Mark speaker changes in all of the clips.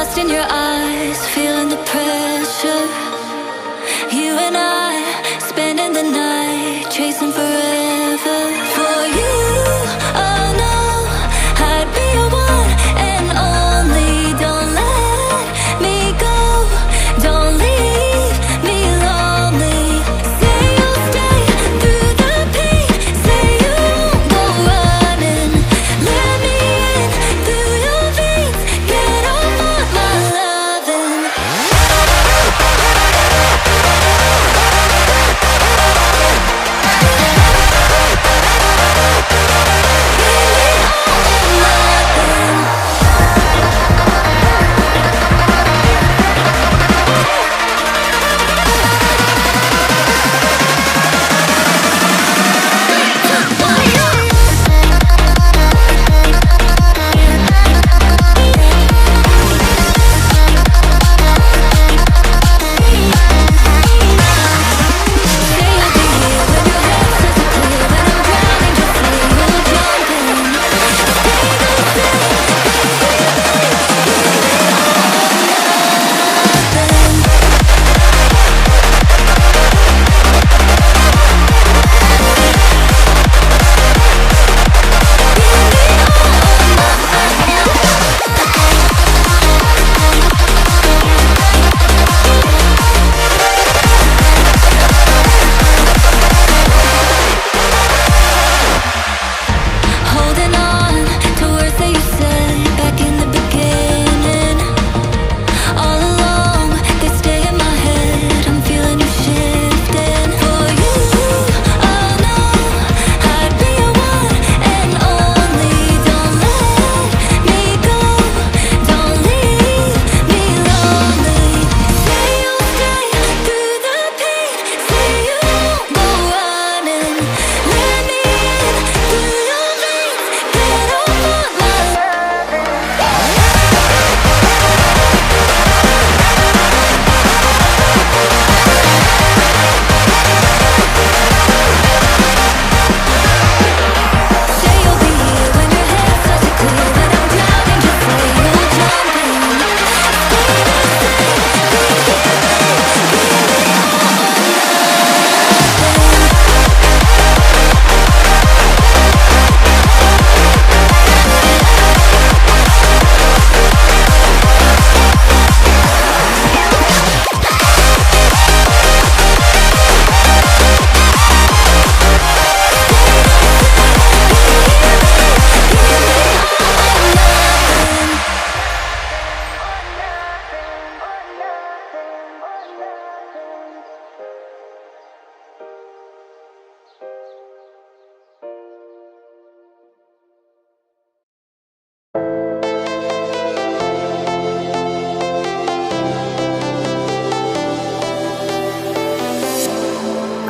Speaker 1: lost in your eyes, feeling the pressure. You and I, spending the night, chasing forever. For you, oh no, I'd be your one and only. Don't let me go, don't leave me lonely. Say you'll stay through the pain, say you won't go running. Let me in through your veins, get off on my loving.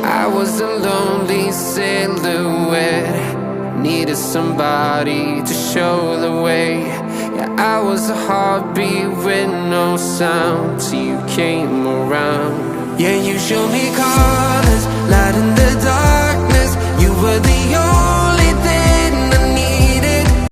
Speaker 2: I was a lonely silhouette, needed somebody to show the way. Yeah, I was a heartbeat with no sound till you came around. Yeah, you showed me colors, light in the darkness. You were the only